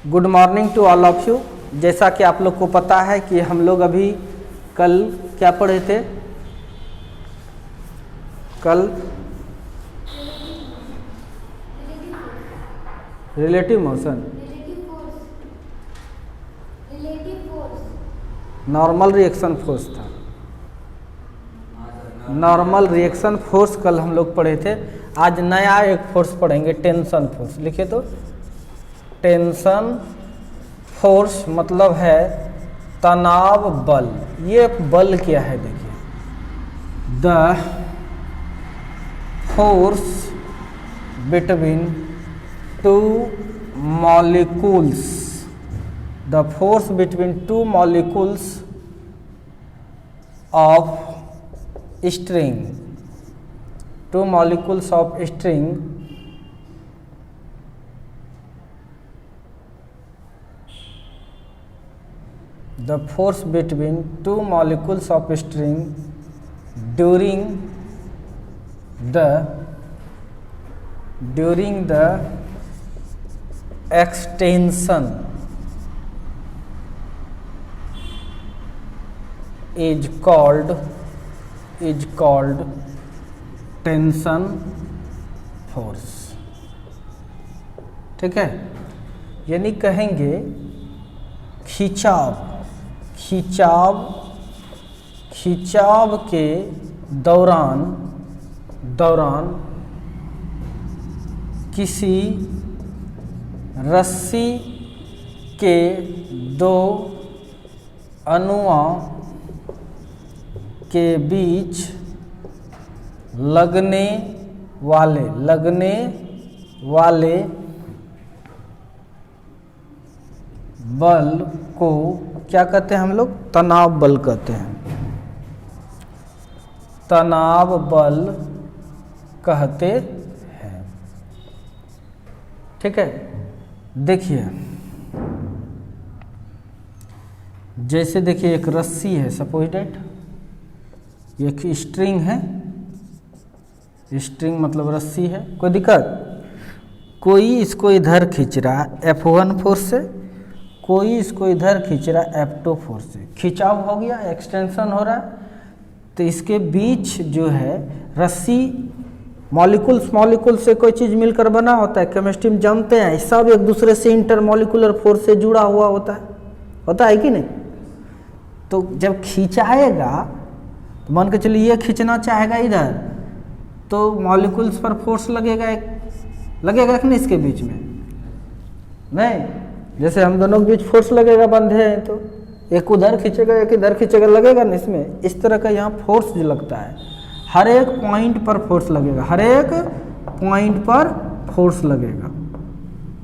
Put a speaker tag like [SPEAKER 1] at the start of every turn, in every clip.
[SPEAKER 1] Good morning to all of you. जैसा कि आप लोग को पता है कि हम लोग अभी कल क्या पढ़े थे, कल relative motion, normal reaction force था। नॉर्मल रिएक्शन फोर्स कल हम लोग पढ़े थे। आज नया एक फोर्स पढ़ेंगे, टेंशन फोर्स। लिखिए तो, टेंशन फोर्स मतलब है तनाव बल। ये बल क्या है देखिए, the force between two molecules, the force between two molecules of string, two molecules of string the force between two molecules of string during the extension is called tension force. ठीक है, यानी कहेंगे खिंचाव के दौरान किसी रस्सी के दो अणुओं के बीच लगने वाले बल को क्या कहते हैं हम लोग? तनाव बल कहते हैं। तनाव बल कहते हैं। ठीक है, देखिए जैसे देखिए एक रस्सी है, सपोज डेट एक स्ट्रिंग है, स्ट्रिंग मतलब रस्सी है। कोई दिक्कत? कोई इसको इधर खींच रहा है F1 फोर्स से, कोई इसको इधर खींच रहा है F2 फोर्स से। खिंचाव हो गया, एक्सटेंशन हो रहा है। तो इसके बीच जो है रस्सी, मॉलिक्यूल से कोई चीज़ मिलकर बना होता है। केमिस्ट्री में जानते हैं, सब एक दूसरे से इंटरमॉलिकुलर फोर्स से जुड़ा हुआ होता है कि नहीं? तो जब खिंचाएगा तो मान के चलिए ये खींचना चाहेगा इधर, तो मॉलिक्यूल्स पर फोर्स लगेगा कि नहीं इसके बीच में? नहीं, जैसे हम दोनों के बीच फोर्स लगेगा, बंधे हैं तो एक उधर खींचेगा एक इधर खींचेगा, लगेगा ना इसमें। इस तरह का यहाँ फोर्स जो लगता है, हर एक पॉइंट पर फोर्स लगेगा, हर एक पॉइंट पर फोर्स लगेगा।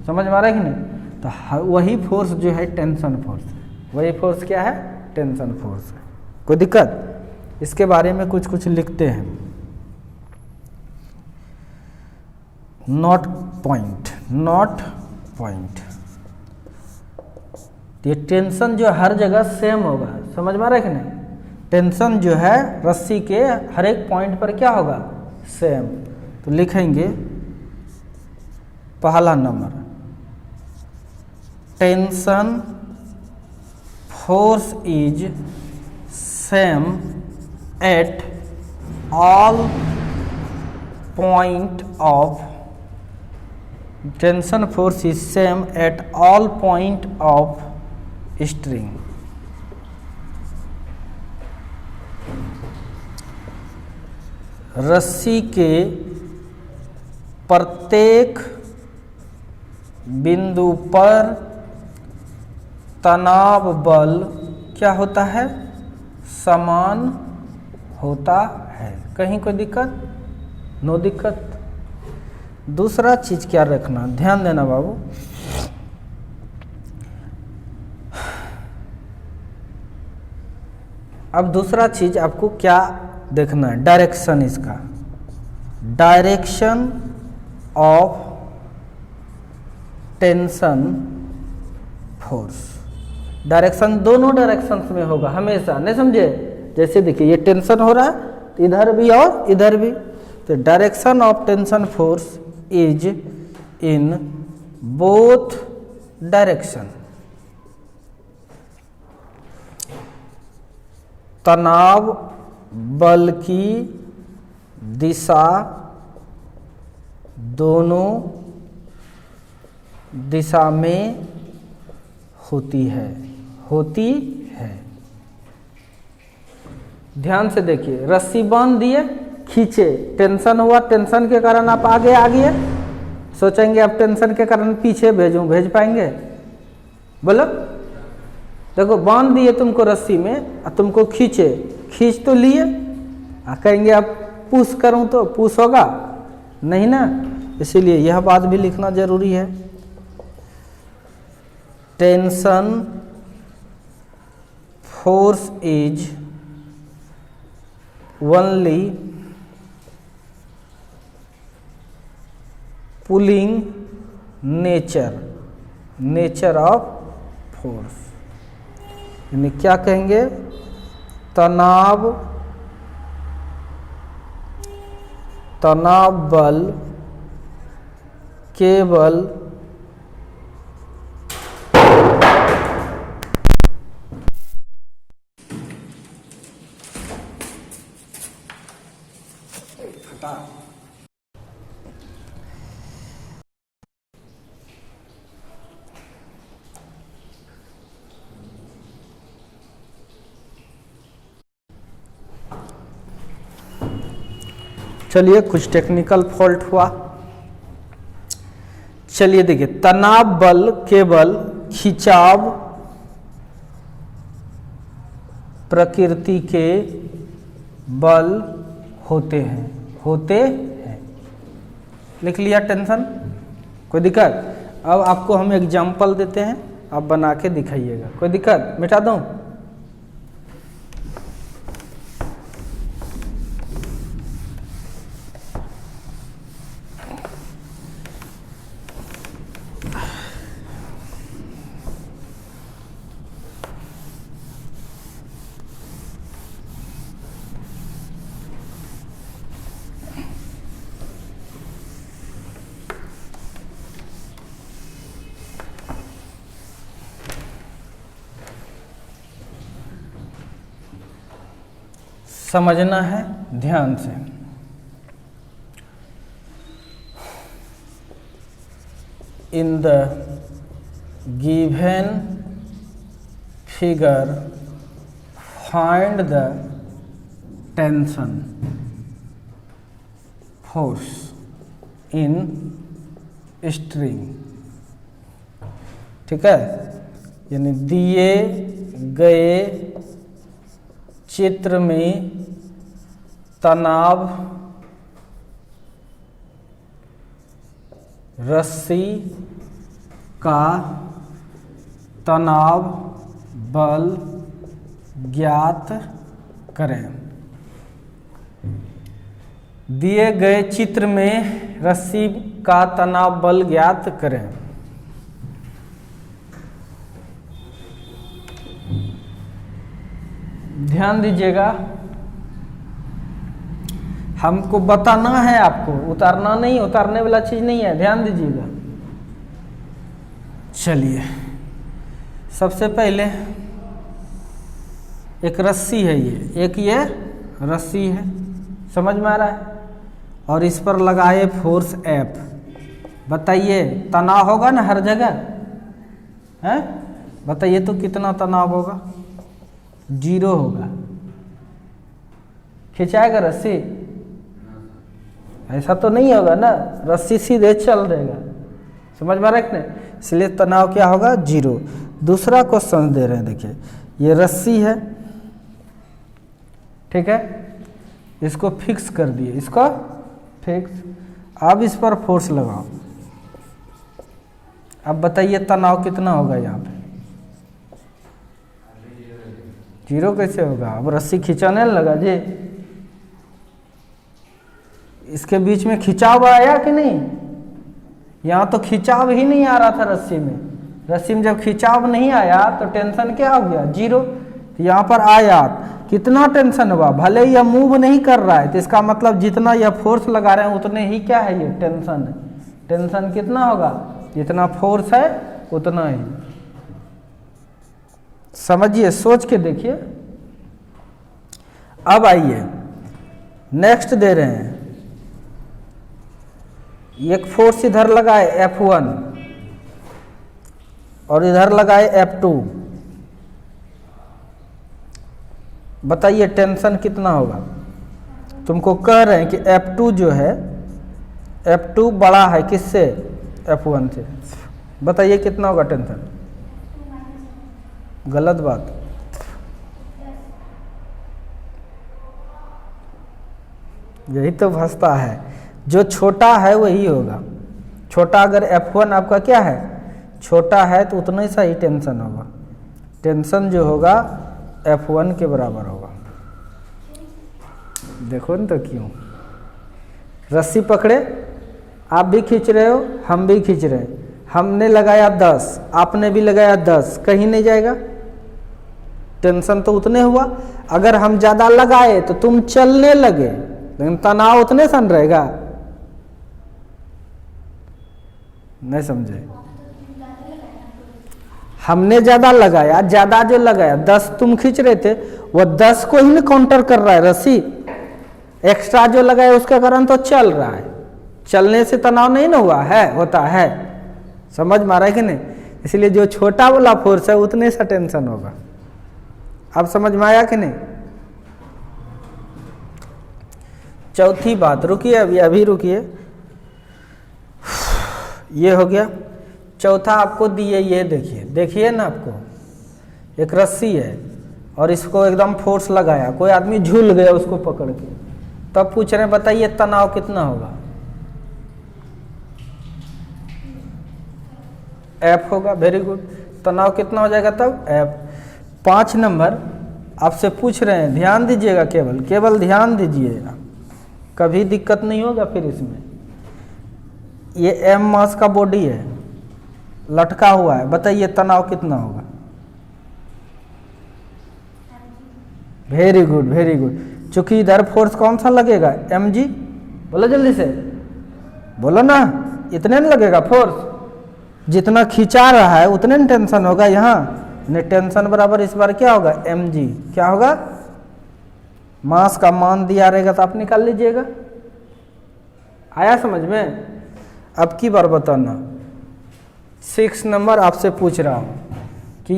[SPEAKER 1] समझ में आ रहा है कि नहीं? तो वही फोर्स जो है टेंशन फोर्स है। वही फोर्स क्या है? टेंशन फोर्स है। कोई दिक्कत? इसके बारे में कुछ लिखते हैं। Not point. ये टेंशन जो हर जगह सेम होगा। समझ में आ रहा है कि नहीं? टेंशन जो है रस्सी के हर एक पॉइंट पर क्या होगा? सेम। तो लिखेंगे पहला number, tension force is same at all point of tension force is same at all point of string। रस्सी के प्रत्येक बिंदु पर तनाव बल क्या होता है? समान होता है। कहीं कोई दिक्कत? नो दिक्कत। दूसरा चीज क्या रखना, ध्यान देना बाबू, अब दूसरा चीज आपको क्या देखना है? डायरेक्शन। इसका direction of tension force, direction दोनों डायरेक्शंस में होगा हमेशा, नहीं समझे? जैसे देखिए ये टेंशन हो रहा है तो इधर भी और इधर भी, तो direction of tension force is in both direction. तनाव बल की दिशा दोनों दिशा में होती है। ध्यान से देखिए, रस्सी बांध दिए, खींचे, टेंशन हुआ, टेंशन के कारण आप आगे आ गए, सोचेंगे अब टेंशन के कारण पीछे भेजूं, भेज पाएंगे? बोलो। देखो बांध दिए तुमको रस्सी में, तुमको खींचे, खींच तो लिए, कहेंगे अब पुश करूं तो पुश होगा नहीं ना, इसीलिए यह बात भी लिखना जरूरी है। Tension force is only pulling nature of force. यानी क्या कहेंगे, तनाव बल केवल चलिए कुछ टेक्निकल फॉल्ट हुआ। चलिए देखिए, तनाव बल केवल खिंचाव प्रकृति के बल होते हैं। लिख लिया टेंशन, कोई दिक्कत? अब आपको हम एग्जाम्पल देते हैं, आप बना के दिखाइएगा। कोई दिक्कत? मिटा दूं? समझना है ध्यान से। In the given figure, find the tension force in string। ठीक है, यानी दिए गए चित्र में तनाव रस्सी का तनाव बल ज्ञात करें। दिए गए चित्र में रस्सी का तनाव बल ज्ञात करें। ध्यान दीजिएगा, हमको बताना है, आपको उतारना नहीं, उतारने वाला चीज नहीं है, ध्यान दीजिएगा। चलिए सबसे पहले एक रस्सी है, ये रस्सी है, समझ में आ रहा है, और इस पर लगाए फोर्स F। बताइए तनाव होगा ना हर जगह, है? बताइए तो कितना तनाव होगा? 0 होगा। खिंचाएगा रस्सी? ऐसा तो नहीं होगा ना, रस्सी सीधे चल देगा। समझ में आ रहा है कि नहीं? इसलिए तनाव क्या होगा? 0। दूसरा क्वेश्चन दे रहे हैं, देखिए ये रस्सी है, ठीक है, इसको फिक्स कर दिए, इसको फिक्स। अब इस पर फोर्स लगाओ, अब बताइए तनाव कितना होगा यहाँ पे? 0 कैसे होगा? अब रस्सी खिंचाने लगा जी, इसके बीच में खिंचाव आया कि नहीं? यहाँ तो खिंचाव ही नहीं आ रहा था रस्सी में। रस्सी में जब खिंचाव नहीं आया तो टेंशन क्या हो गया? 0। तो यहाँ पर आया, कितना टेंशन हुआ? भले यह मूव नहीं कर रहा है, तो इसका मतलब जितना यह फोर्स लगा रहे हैं उतने ही क्या है, ये टेंशन है। टेंशन कितना होगा? जितना फोर्स है उतना ही। समझिए, सोच के देखिए। अब आइए नेक्स्ट दे रहे हैं, एक फोर्स इधर लगाए F1 और इधर लगाए F2। बताइए टेंशन कितना होगा। तुमको कह रहे हैं कि F2 जो है, F2 बड़ा है किससे? F1 से। बताइए कितना होगा टेंशन? गलत बात। यही तो फंसता है, जो छोटा है वही होगा। छोटा अगर F1 आपका क्या है, छोटा है, तो उतना ही सा ही टेंशन होगा। टेंशन जो होगा F1 के बराबर होगा। देखो न तो क्यों। रस्सी पकड़े, आप भी खींच रहे हो, हम भी खींच रहे हैं। हमने लगाया 10, आपने भी लगाया 10, कहीं नहीं जाएगा। टेंशन तो उतने हुआ। अगर हम ज़्यादा लगाए तो तुम चलने लगे, लेकिन तनाव उतने सन रहेगा। नहीं समझे? हमने ज़्यादा लगाया, ज़्यादा जो लगाया 10 तुम खींच रहे थे, वो 10 को ही ना काउंटर कर रहा है रस्सी। एक्स्ट्रा जो लगाया उसका कारण तो चल रहा है। चलने से तनाव नहीं ना हुआ है, होता है। समझ में आ रहा है कि नहीं? इसलिए जो छोटा वाला फोर्स है उतने सा टेंशन होगा। अब समझ में आया कि नहीं? चौथी बात, रुकिए अभी रुकिए। ये हो गया। चौथा आपको दिए, ये देखिए ना, आपको एक रस्सी है और इसको एकदम फोर्स लगाया, कोई आदमी झूल गया उसको पकड़ के, तब पूछ रहे हैं बताइए तनाव कितना होगा? F होगा। Very good. तनाव कितना हो जाएगा तब? F। 5 नंबर आपसे पूछ रहे हैं, ध्यान दीजिएगा, केवल ध्यान दीजिएगा, कभी दिक्कत नहीं होगा फिर इसमें। ये M मास का बॉडी है, लटका हुआ है, बताइए तनाव कितना होगा? Very good, very good. चूंकि इधर फोर्स कौन सा लगेगा? mg। बोलो जल्दी से, बोलो ना। इतने नहीं लगेगा फोर्स, जितना खिंचा रहा है उतने न टेंशन होगा। यहाँ ने टेंशन बराबर इस बार क्या होगा? mg। क्या होगा? मास का मान दिया रहेगा तो आप निकाल लीजिएगा। आया समझ में? अब की बार बताना। 6 नंबर आपसे पूछ रहा हूं कि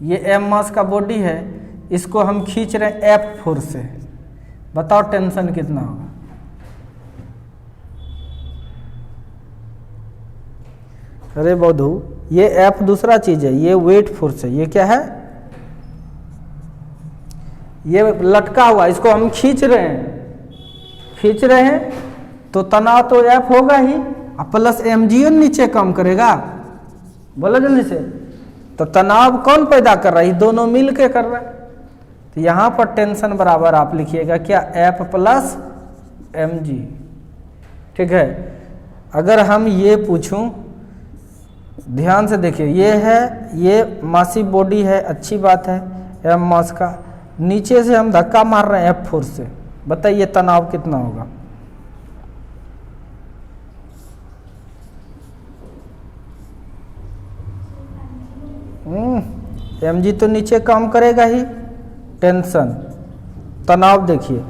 [SPEAKER 1] ये M मास का बॉडी है, इसको हम खींच रहे हैं F फोर्स से। बताओ टेंशन कितना होगा? अरे बौद्धू, ये F दूसरा चीज है, ये वेट फोर्स है। ये क्या है? ये लटका हुआ, इसको हम खींच रहे हैं तो तनाव तो F होगा ही, प्लस mg नीचे कम करेगा। बोलो जल्दी से। तो तनाव कौन पैदा कर रहा है? दोनों मिल के कर रहा है। तो यहाँ पर टेंशन बराबर आप लिखिएगा क्या? F plus mg। ठीक है। अगर हम ये पूछूं, ध्यान से देखिए, ये है, ये मासी बॉडी है, अच्छी बात है, M मास का। नीचे से हम धक्का मार रहे हैं F फोर्स से, बताइए तनाव कितना होगा? mg तो नीचे काम करेगा ही। टेंशन, तनाव देखिए,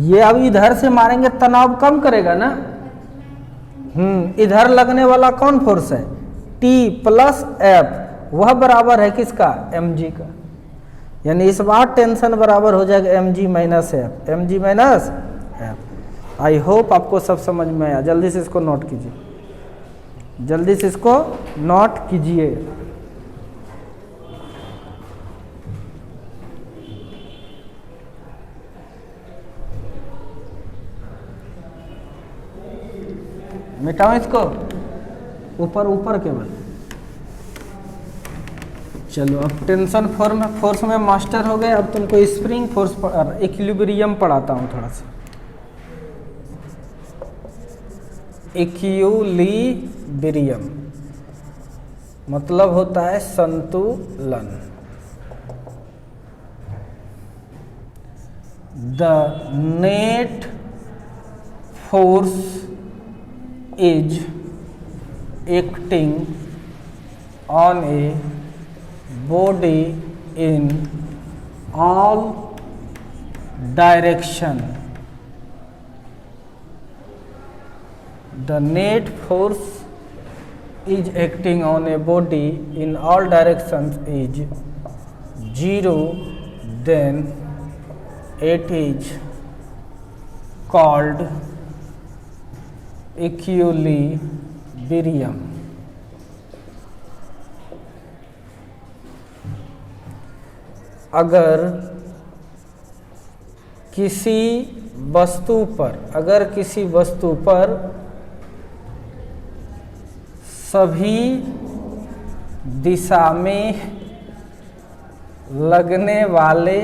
[SPEAKER 1] ये अब इधर से मारेंगे तनाव कम करेगा ना। इधर लगने वाला कौन फोर्स है? T प्लस F, वह बराबर है किसका? mg का। यानी इस बार टेंशन बराबर हो जाएगा mg minus F। mg minus F। I hope आपको सब समझ में आया। जल्दी से इसको नोट कीजिए, जल्दी से इसको नोट कीजिए। मिटाओ इसको, ऊपर केवल। चलो अब टेंशन फोर्स में मास्टर हो गए। अब तुमको स्प्रिंग फोर्स इक्विलिब्रियम पढ़ाता हूँ थोड़ा सा। इक्विलिब्रियम मतलब होता है संतुलन। The net force is acting on a body in all direction. The net force is acting on a body in all directions is 0, then it is called equilibrium. अगर किसी वस्तु पर सभी दिशा में लगने वाले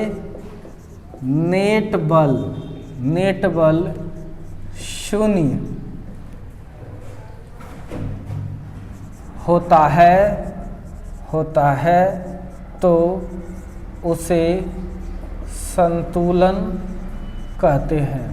[SPEAKER 1] नेट बल शून्य होता है तो उसे संतुलन कहते हैं।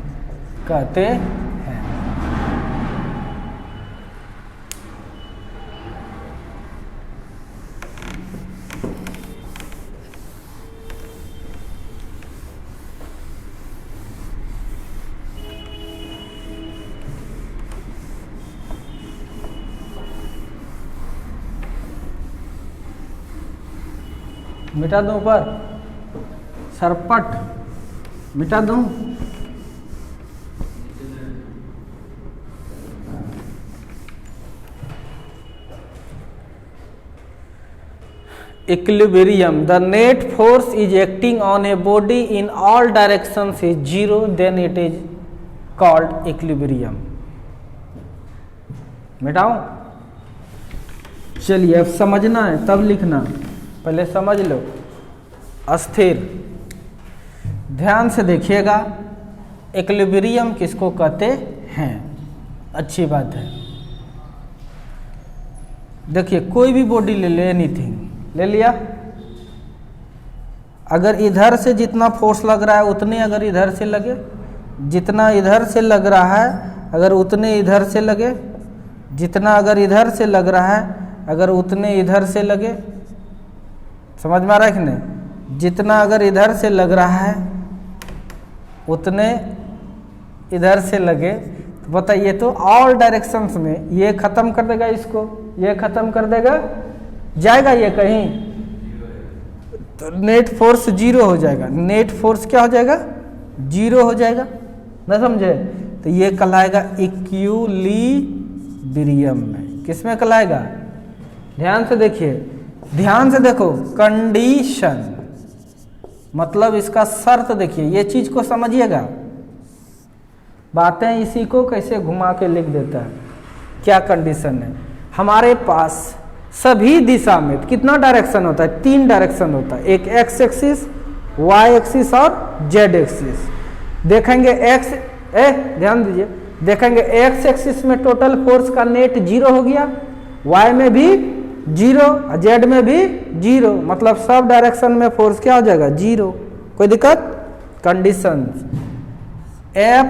[SPEAKER 1] मिटा दूं ऊपर सरपट मिटा दूं। Equilibrium. The net force is acting on a body in all directions is 0, then it is called equilibrium. मिटाऊं? चलिए अब समझना है तब लिखना, पहले समझ लो। अस्थिर, ध्यान से देखिएगा, इक्विलिब्रियम किसको कहते हैं? अच्छी बात है। देखिए कोई भी बॉडी ले ले, एनीथिंग ले लिया, अगर इधर से जितना फोर्स लग रहा है उतने अगर इधर से लगे, जितना इधर से लग रहा है अगर उतने इधर से लगे, जितना अगर इधर से लग रहा है अगर उतने इधर से लगे, समझ में आ रहा है कि नहीं? जितना अगर इधर से लग रहा है उतने इधर से लगे, तो बताइए तो ऑल डायरेक्शंस में ये खत्म कर देगा, इसको ये खत्म कर देगा, जाएगा ये कहीं, तो नेट फोर्स 0 हो जाएगा। नेट फोर्स क्या हो जाएगा? 0 हो जाएगा, ना समझे? तो ये कहलाएगा इक्विलिब्रियम में। किसमें कहलाएगा? ध्यान से देखिए, ध्यान से देखो, कंडीशन मतलब इसका शर्त देखिए, ये चीज को समझिएगा। बातें इसी को कैसे घुमा के लिख देता है। क्या कंडीशन है? हमारे पास सभी दिशा में कितना डायरेक्शन होता है? 3 डायरेक्शन होता है, एक एक्स एक्सिस, वाई एक्सिस और जेड एक्सिस। देखेंगे ध्यान दीजिए, देखेंगे एक्स एक्सिस में टोटल फोर्स का नेट 0 हो गया, वाई में भी 0, जेड में भी 0, मतलब सब डायरेक्शन में फोर्स क्या हो जाएगा? 0। कोई दिक्कत? कंडीशन एफ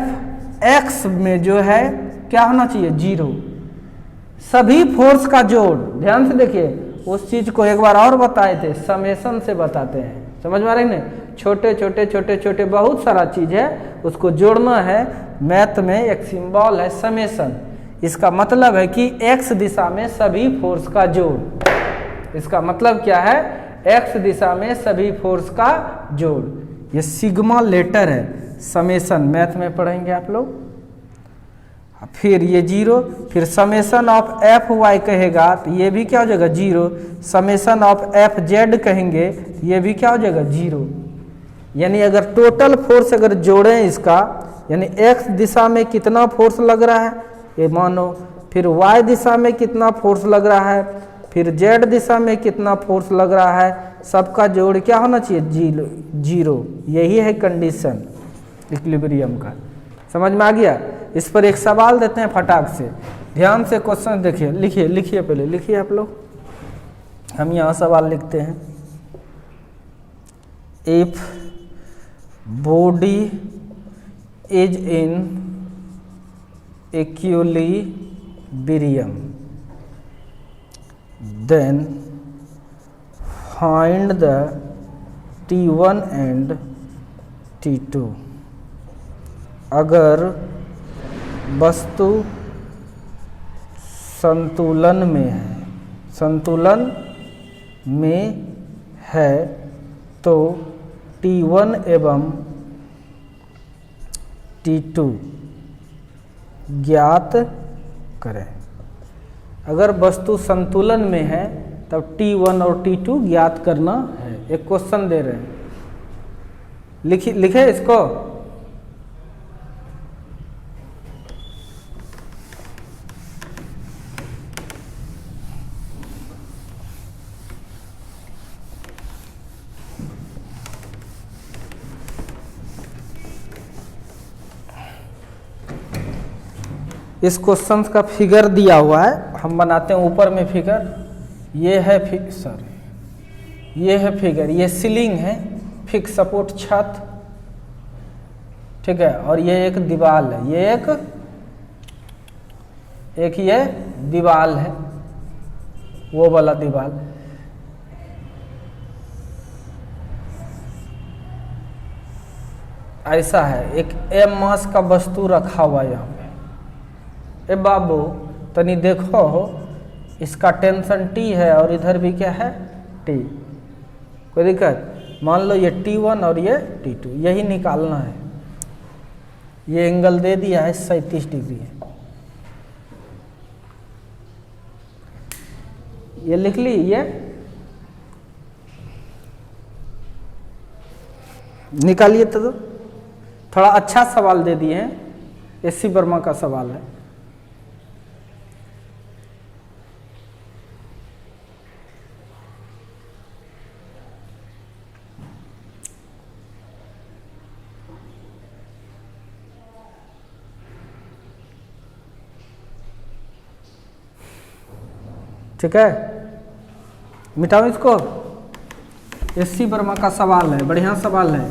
[SPEAKER 1] एक्स में जो है क्या होना चाहिए? 0। सभी फोर्स का जोड़, ध्यान से देखिए, उस चीज को एक बार और बताए थे, समेशन से बताते हैं। समझ में आ रही है? छोटे छोटे छोटे छोटे बहुत सारा चीज है, उसको जोड़ना है। मैथ में एक सिंबल है समेशन, इसका मतलब है कि एक्स दिशा में सभी फोर्स का जोड़। इसका मतलब क्या है? एक्स दिशा में सभी फोर्स का जोड़। ये सिग्मा लेटर है, समेशन मैथ में पढ़ेंगे आप लोग। फिर ये 0, फिर समेशन ऑफ एफ वाई कहेगा तो ये भी क्या हो जाएगा? 0। समेशन ऑफ एफ जेड कहेंगे ये भी क्या हो जाएगा? 0। यानी अगर टोटल फोर्स अगर जोड़ें इसका, यानी एक्स दिशा में कितना फोर्स लग रहा है ये मानो, फिर वाई दिशा में कितना फोर्स लग रहा है, फिर जेड दिशा में कितना फोर्स लग रहा है, सबका जोड़ क्या होना चाहिए? 0। यही है कंडीशन इक्विलिब्रियम का। समझ में आ गया? इस पर एक सवाल देते हैं फटाक से, ध्यान से क्वेश्चन देखिए, लिखिए पहले लिखिए आप लोग। हम यहाँ सवाल लिखते हैं, if body is in equilibrium equilibrium, then find the T1 and T2। अगर वस्तु संतुलन में है तो T1 एवं T2 ज्ञात करें। अगर वस्तु संतुलन में है तब T1 और T2 ज्ञात करना है। एक क्वेश्चन दे रहे हैं, लिखे इसको। इस क्वेश्चन का फिगर दिया हुआ है, हम बनाते हैं ऊपर में फिगर। ये है ये है फिगर, ये सीलिंग है, फिक्स सपोर्ट छत, ठीक है। और ये एक दीवार है, ये एक ये दीवार है, वो वाला दीवार। ऐसा है, एक m मास का वस्तु रखा हुआ है यहाँ पे। ए बाबू तनी देखो, इसका टेंशन T है और इधर भी क्या है T। कोई दिक्कत? मान लो ये T1 और ये T2, यही निकालना है। ये एंगल दे दिया है 37 डिग्री है। ये लिख ली, ये निकालिए तो थोड़ा अच्छा सवाल दे दिए हैं, एससी वर्मा का सवाल है। ठीक है, मिटाओ इसको। एससी वर्मा का सवाल है, बढ़िया सवाल है।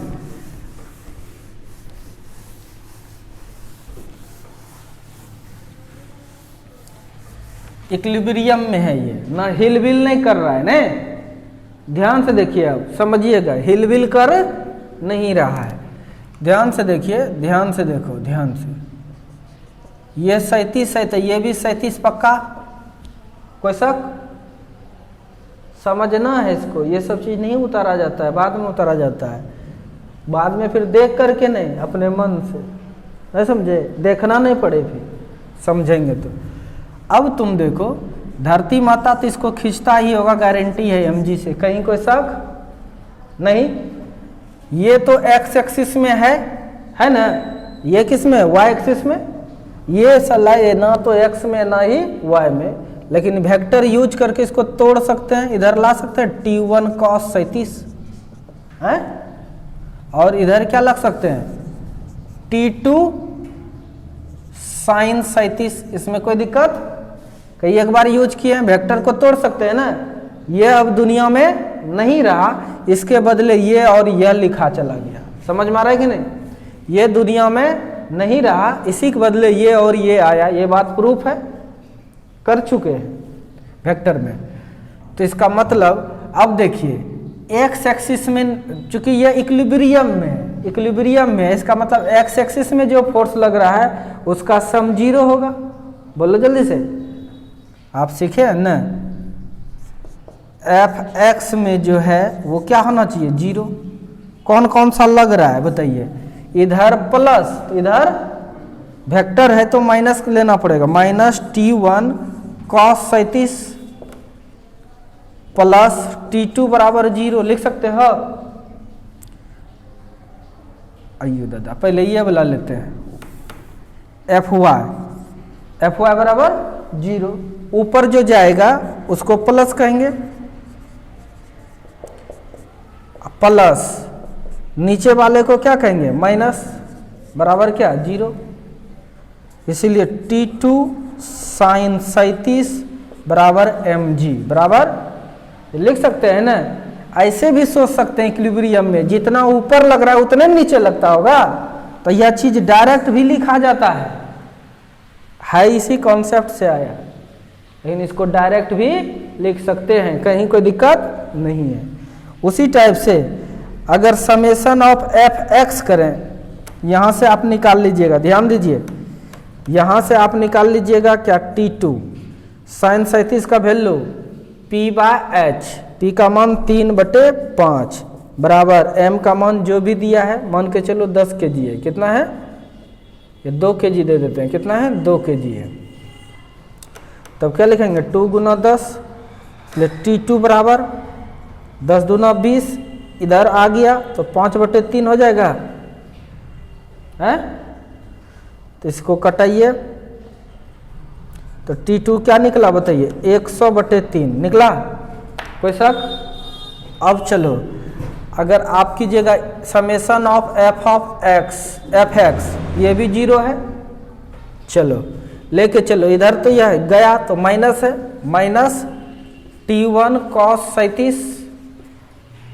[SPEAKER 1] इक्विलिब्रियम में है ये, ना हिलबिल नहीं कर रहा है ने। ध्यान से देखिए, अब समझिएगा, हिलबिल कर नहीं रहा है। ध्यान से देखिए, ध्यान से देखो, ध्यान से। ये 37 है तो ये भी 37 पक्का, कोई शक? समझना है इसको, ये सब चीज नहीं उतारा जाता है, बाद में उतारा जाता है। बाद में फिर देख करके नहीं, अपने मन से, नहीं समझे? देखना नहीं पड़े, फिर समझेंगे तो। अब तुम देखो, धरती माता तो इसको खींचता ही होगा, गारंटी है mg से, कहीं कोई शक नहीं। ये तो x एक्सिस में है ना? ये किस में? y एक्सिस में। ये सलाह ना तो x में ना ही y में, लेकिन वेक्टर यूज करके इसको तोड़ सकते हैं, इधर ला सकते हैं T1 cos 37 है, और इधर क्या लग सकते हैं T2 sin 37। इसमें कोई दिक्कत? कई एक बार यूज किए हैं, वेक्टर को तोड़ सकते हैं ना। ये अब दुनिया में नहीं रहा, इसके बदले ये और यह लिखा चला गया। समझ में आ रहा है कि नहीं? ये दुनिया में नहीं रहा, इसी के बदले ये और ये आया। ये बात प्रूफ है, कर चुके हैं वेक्टर में। तो इसका मतलब अब देखिए, एक्स एक्सिस में, चूंकि ये इक्विलिब्रियम में है, इक्विलिब्रियम में है, इसका मतलब एक्स एक्सिस में जो फोर्स लग रहा है उसका सम 0 होगा। बोलो जल्दी से, आप सीखे हैं ना? एफ एक्स में जो है वो क्या होना चाहिए? 0। कौन कौन सा लग रहा है बताइए? इधर प्लस, इधर वेक्टर है तो माइनस लेना पड़ेगा, minus T1 cos 37 plus T2 बराबर 0 लिख सकते हो। आइयो दादा, पहले ये वाला लेते हैं, Fy बराबर 0। ऊपर जो जाएगा उसको प्लस कहेंगे, प्लस नीचे वाले को क्या कहेंगे? माइनस, बराबर क्या? 0। इसीलिए T2 sin 37 बराबर mg बराबर, लिख सकते हैं ना। ऐसे भी सोच सकते हैं, इक्विलिब्रियम में जितना ऊपर लग रहा है उतने नीचे लगता होगा, तो यह चीज डायरेक्ट भी लिखा जाता है इसी कॉन्सेप्ट से आया, लेकिन इसको डायरेक्ट भी लिख सकते हैं, कहीं कोई दिक्कत नहीं है। उसी टाइप से अगर समेशन ऑफ एफ एक्स करें, यहाँ से आप निकाल लीजिएगा, ध्यान दीजिए, यहाँ से आप निकाल लीजिएगा क्या, T2 साइन 37 का वैल्यू P/H, P का मान 3/5 बराबर M का मान जो भी दिया है, मान के चलो 10 kg है, कितना है ये 2 kg दे देते हैं, कितना है 2 kg है। तब क्या लिखेंगे 2 × 10, इसलिए T2 बराबर 10 दूना 20, इधर आ गया तो 5/3 हो जाएगा है। तो इसको कटाइए तो T2 क्या निकला बताइए, 100/3 निकला, कोई शक। अब चलो अगर आप कीजिएगा समेशन ऑफ एफ एक्स, ये भी 0 है, चलो लेके चलो इधर, तो यह गया तो माइनस है, minus T1 cos 37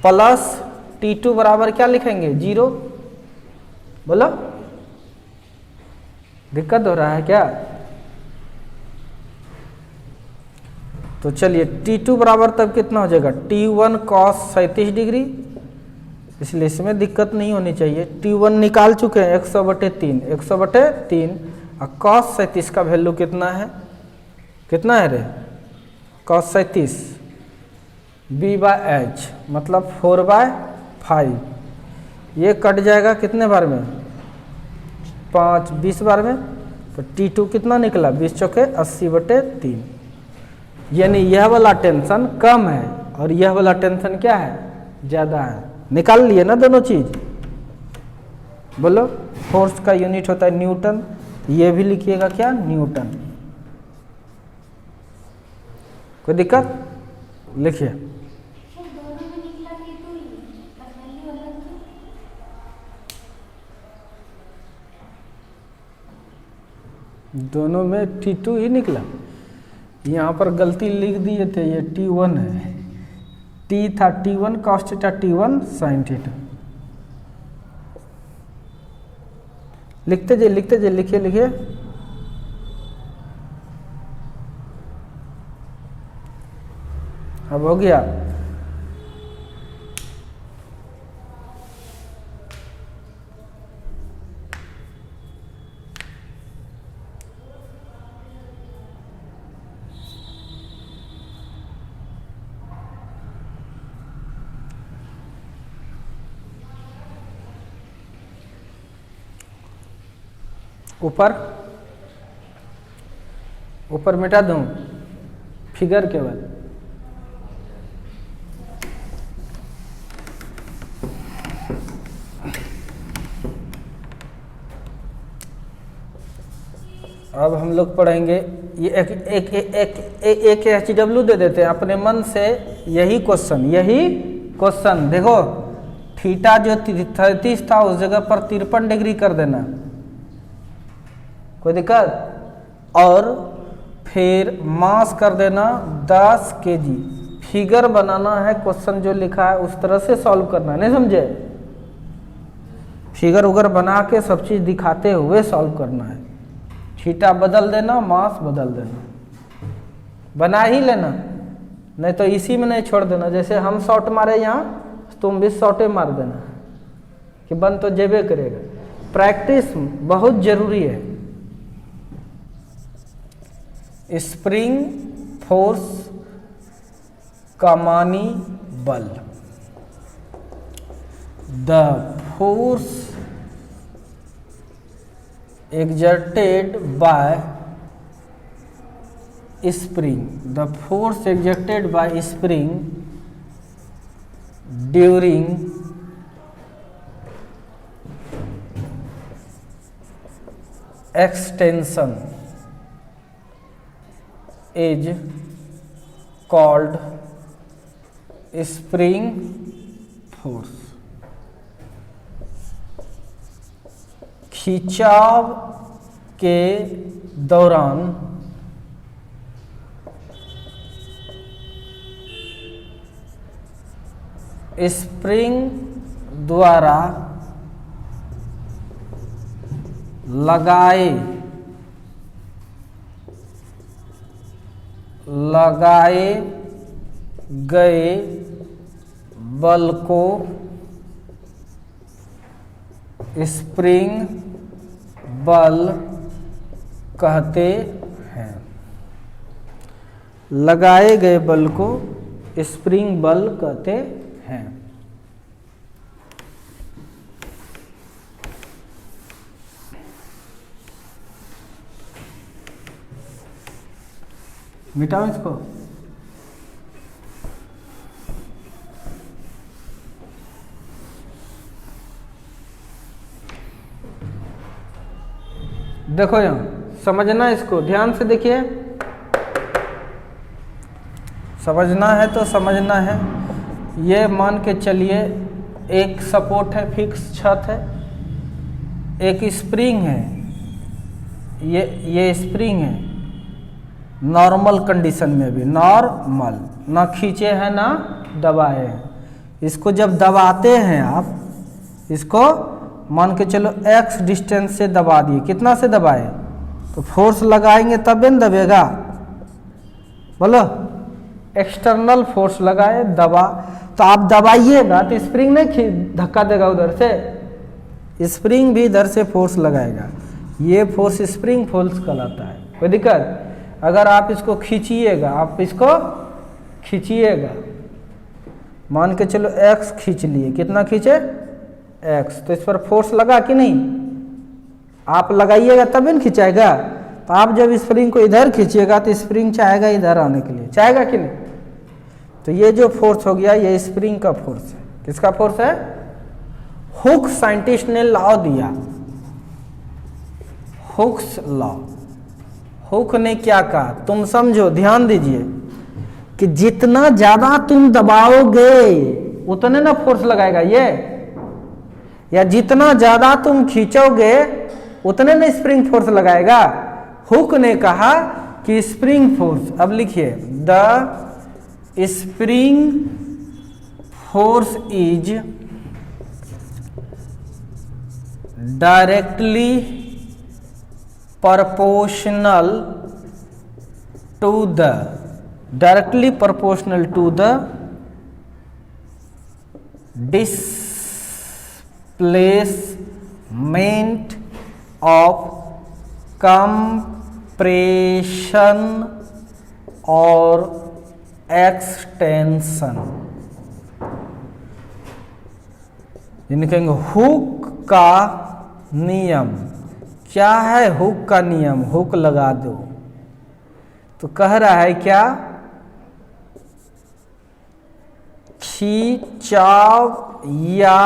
[SPEAKER 1] plus T2 बराबर क्या लिखेंगे 0। बोलो दिक्कत हो रहा है क्या। तो चलिए T2 बराबर तब कितना हो जाएगा, T1 cos 37 डिग्री, इसलिए इसमें दिक्कत नहीं होनी चाहिए। T1 निकाल चुके हैं 100/3, 100/3 और cos 37 का वैल्यू कितना है, कितना है रे cos 37 B/H मतलब 4/5, ये कट जाएगा कितने बार में, 5 20 बार में, तो T2 कितना निकला 20 चौके 80/3, यानी यह वाला टेंशन कम है और यह वाला टेंशन क्या है ज़्यादा है। निकाल लिए ना दोनों चीज़। बोलो फोर्स का यूनिट होता है न्यूटन, ये भी लिखिएगा क्या न्यूटन, कोई दिक्कत, लिखिए। दोनों में T2 ही निकला, यहाँ पर गलती लिख दिए थे, ये T1 है, T था T1 cos theta, T1 sin theta. लिखते जाइए लिखते जाइए, लिखिए लिखिए। अब हो गया। ऊपर ऊपर मिटा दूं फिगर केवल, अब हम लोग पढ़ेंगे ये एक HW दे देते हैं अपने मन से, यही क्वेश्चन देखो, थीटा जो 33 था उस जगह पर 53 डिग्री कर देना, कोई दिक्कत, और फिर मास कर देना 10 kg, फिगर बनाना है, क्वेश्चन जो लिखा है उस तरह से सॉल्व करना है, नहीं समझे, फिगर उगर बना के सब चीज दिखाते हुए सॉल्व करना है। थीटा बदल देना, मास बदल देना, बना ही लेना, नहीं तो इसी में नहीं छोड़ देना। जैसे हम शॉट मारे यहाँ, तुम भी शॉटे मार देना कि बन तो जेबे करेगा। प्रैक्टिस बहुत जरूरी है। स्प्रिंग फोर्स कमानी बल, the force exerted by spring, the force exerted by spring during extension is called spring force। खिंचाव के दौरान स्प्रिंग द्वारा लगाए लगाए गए बल को स्प्रिंग बल कहते हैं। लगाए गए बल को स्प्रिंग बल कहते हैं। मिटाओ इसको। देखो यहाँ समझना, इसको ध्यान से देखिए। समझना है तो समझना है। ये मान के चलिए एक सपोर्ट है, फिक्स छत है, एक स्प्रिंग है, ये स्प्रिंग है नॉर्मल कंडीशन में भी, नॉर्मल, ना खींचे हैं ना दबाए हैं। इसको जब दबाते हैं आप, इसको मान के चलो x डिस्टेंस से दबा दिए। कितना से दबाए? तो फोर्स लगाएंगे तब न दबेगा, बोलो। एक्सटर्नल फोर्स लगाए, दबा, तो आप दबाइएगा तो स्प्रिंग नहीं धक्का देगा उधर से, स्प्रिंग भी इधर से फोर्स लगाएगा। ये फोर्स स्प्रिंग फोर्स कहलाता है। कोई दिक्कत? अगर आप इसको खींचिएगा, आप इसको खींचिएगा, मान के चलो x खींच लिए। कितना खींचे? x। तो इस पर फोर्स लगा कि नहीं? आप लगाइएगा तभी न खिंचाएगा। तो आप जब स्प्रिंग को इधर खींचिएगा तो स्प्रिंग चाहेगा इधर आने के लिए, चाहेगा कि नहीं? तो ये जो फोर्स हो गया, ये स्प्रिंग का फोर्स है। किसका फोर्स है? हुक साइंटिस्ट ने लॉ दिया, हुक्स लॉ। हुक ने क्या कहा, तुम समझो, ध्यान दीजिए कि जितना ज्यादा तुम दबाओगे उतने ना फोर्स लगाएगा ये, या जितना ज्यादा तुम खींचोगे उतने ना स्प्रिंग फोर्स लगाएगा। हुक ने कहा कि स्प्रिंग फोर्स, अब लिखिए, the spring force is directly proportional to the displacement of compression और extension। यानी कहेंगे हुक का नियम। क्या है हुक का नियम? हुक लगा दो। तो कह रहा है क्या? खींचाव या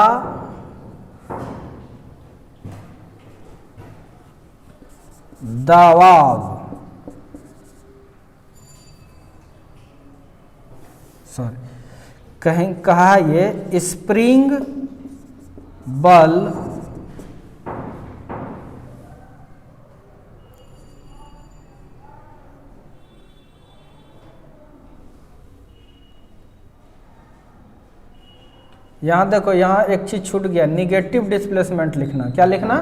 [SPEAKER 1] दबाव, कहा ये स्प्रिंग बल यहां देखो, यहां एक चीज छूट गया, निगेटिव डिस्प्लेसमेंट लिखना। क्या लिखना?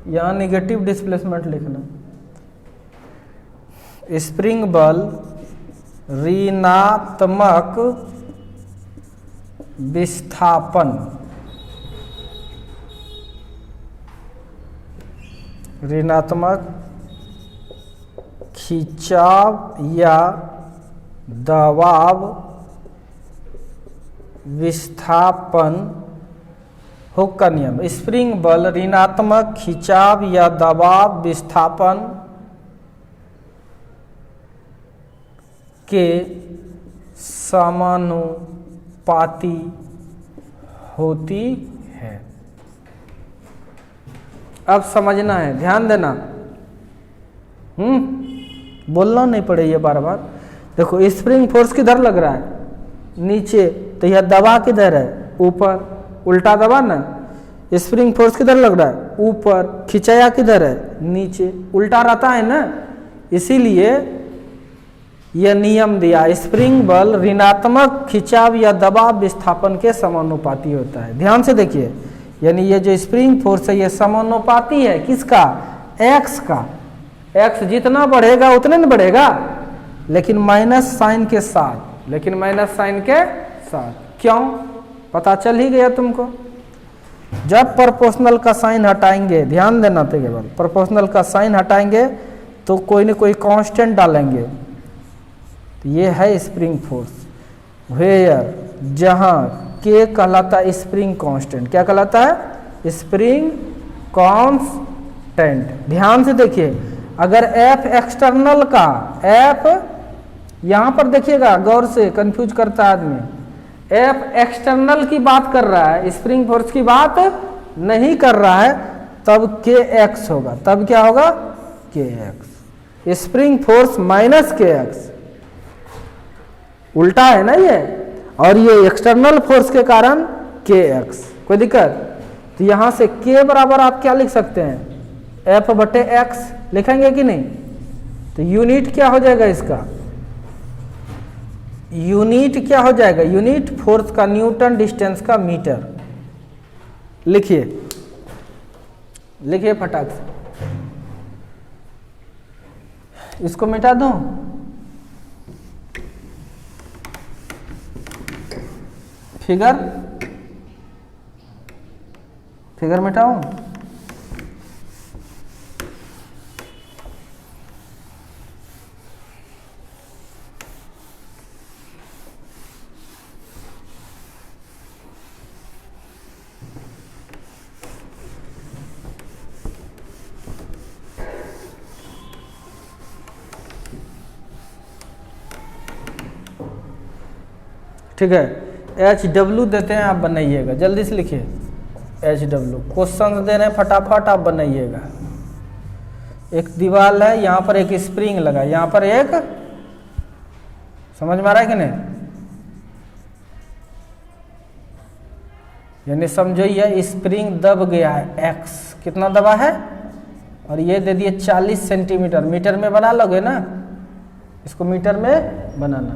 [SPEAKER 1] यहां निगेटिव डिस्प्लेसमेंट लिखना। स्प्रिंग बल ऋणात्मक विस्थापन, ऋणात्मक खिंचाव या दबाव विस्थापन। हुक का नियम, स्प्रिंग बल ऋणात्मक खिंचाव या दबाव विस्थापन के समानुपाती होती है। अब समझना है, ध्यान देना, बोलना नहीं पड़े ये बार बार। देखो स्प्रिंग फोर्स किधर लग रहा है? नीचे। तो यह दबा किधर है? ऊपर। उल्टा दबा ना, स्प्रिंग फोर्स किधर लग रहा है? ऊपर। खिंचाया किधर है? नीचे। उल्टा रहता है ना, इसीलिए यह नियम दिया, स्प्रिंग बल ऋणात्मक खिंचाव या दबाव विस्थापन के समानुपाती होता है। ध्यान से देखिए, यानी ये जो स्प्रिंग फोर्स है ये समानुपाती है किसका? एक्स का। एक्स जितना बढ़ेगा उतने न बढ़ेगा, लेकिन माइनस साइन के साथ, लेकिन माइनस साइन के साथ। क्यों? पता चल ही गया तुमको। जब प्रोपोर्शनल का साइन हटाएंगे, ध्यान देना तो केवल प्रोपोर्शनल का साइन हटाएंगे तो कोई न कोई कांस्टेंट डालेंगे। तो ये है स्प्रिंग फोर्स, वेयर, जहां के कहलाता है स्प्रिंग कांस्टेंट। क्या कहलाता है? Spring constant. ध्यान से देखिए, अगर एफ एक्सटर्नल का, एफ यहां पर देखिएगा गौर से, कंफ्यूज करता है आदमी, एफ एक्सटर्नल की बात कर रहा है, स्प्रिंग फोर्स की बात नहीं कर रहा है, तब के एक्स होगा। तब क्या होगा? के एक्स। स्प्रिंग फोर्स माइनस के एक्स, उल्टा है ना ये, और ये एक्सटर्नल फोर्स के कारण के एक्स। कोई दिक्कत? तो यहां से के बराबर आप क्या लिख सकते हैं? एफ बटे एक्स लिखेंगे कि नहीं? तो यूनिट क्या हो जाएगा इसका? यूनिट क्या हो जाएगा? यूनिट फोर्स का न्यूटन, डिस्टेंस का मीटर। लिखिए, लिखिए फटाक से। इसको मिटा दूं? फिगर मिटाऊं? ठीक है, एच डब्ल्यू देते हैं, आप बनाइएगा, जल्दी से लिखिए। एच डब्ल्यू क्वेश्चन दे रहे हैं, फटाफट आप बनाइएगा। एक दीवार है, यहाँ पर एक स्प्रिंग लगा, यहाँ पर एक, समझ में आ रहा है कि नहीं? यानी समझो ये स्प्रिंग दब गया है, एक्स कितना दबा है, और ये दे दिए 40 सेंटीमीटर। मीटर में बना लोगे ना, इसको मीटर में बनाना।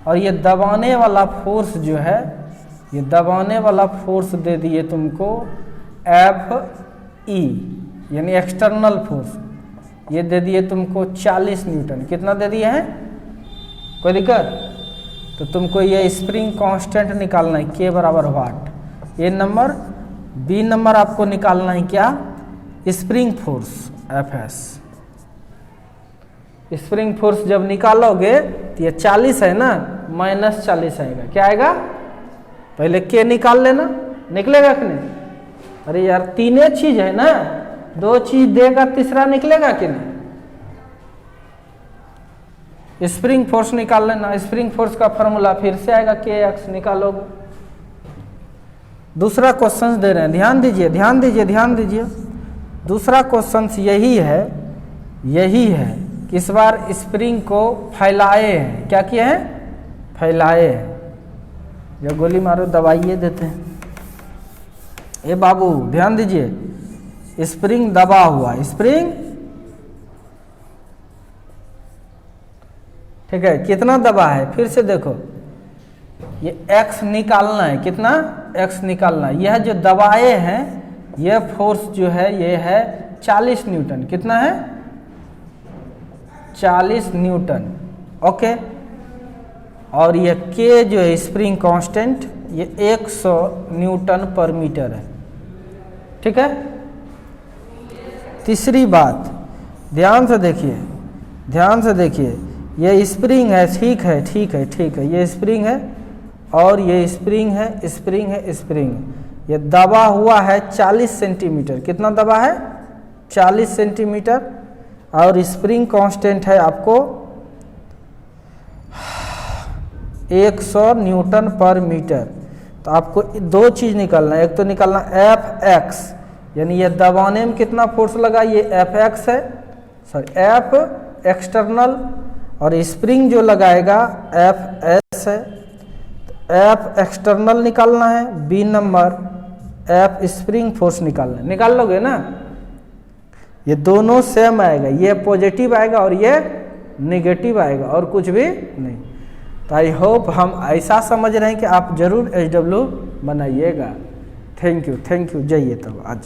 [SPEAKER 1] और ये दबाने वाला फोर्स जो है, ये दबाने वाला फोर्स दे दिए तुमको एफ ई, यानी एक्सटर्नल फोर्स, ये दे दिए तुमको 40 न्यूटन। कितना दे दिए हैं? कोई दिक्कत? तो तुमको ये स्प्रिंग कांस्टेंट निकालना है, के बराबर वाट। ये नंबर, बी नंबर आपको निकालना है क्या? Spring force, F S. Spring force जब निकालोगे तो ये 40 है ना, माइनस 40 आएगा। क्या आएगा? पहले के निकाल लेना, निकलेगा कि नहीं? अरे यार, तीन चीज है ना, दो चीज देगा, तीसरा निकलेगा कि नहीं? स्प्रिंग फोर्स निकाल लेना। स्प्रिंग फोर्स का फॉर्मूला फिर से आएगा, के एक्स निकालोगे। दूसरा क्वेश्चन दे रहे हैं, ध्यान दीजिए, ध्यान दीजिए, ध्यान दीजिए। दूसरा क्वेश्चन यही है, यही है कि इस बार स्प्रिंग को फैलाए हैं। क्या किए हैं? फैलाए हैं। जब गोली मारो दबाइए देते हैं। ए बाबू ध्यान दीजिए, स्प्रिंग दबा हुआ, स्प्रिंग, ठीक है, कितना दबा है? फिर से देखो, ये x निकालना है। कितना? x निकालना है। यह जो दबाए हैं, यह फोर्स जो है, ये है 40 न्यूटन। कितना है? 40 न्यूटन। ओके, और ये के जो है स्प्रिंग कांस्टेंट, ये 100 न्यूटन पर मीटर है। ठीक है। तीसरी बात, ध्यान से देखिए, ध्यान से देखिए, ये स्प्रिंग है, ठीक है, ठीक है, ठीक है, ये स्प्रिंग है और ये स्प्रिंग है, स्प्रिंग है, स्प्रिंग है। ये दबा हुआ है 40 सेंटीमीटर। कितना दबा है? 40 सेंटीमीटर। और स्प्रिंग कांस्टेंट है आपको 100 न्यूटन पर मीटर। तो आपको दो चीज़ निकालना है, एक तो निकालना एफ एक्स, यानी ये दबाने में कितना फोर्स लगा, ये एफ एक्स है, सॉरी एफ एक्सटर्नल, और स्प्रिंग जो लगाएगा एफ एस है। एफ एक्सटर्नल निकालना है, b number F spring force निकालना है। निकाल लोगे ना? ये दोनों सेम आएगा, ये पॉजिटिव आएगा और ये नेगेटिव आएगा, और कुछ भी नहीं। तो आई होप हम ऐसा समझ रहे हैं कि आप जरूर एच डब्ल्यू बनाइएगा। Thank you, thank you. जाइए तब आज।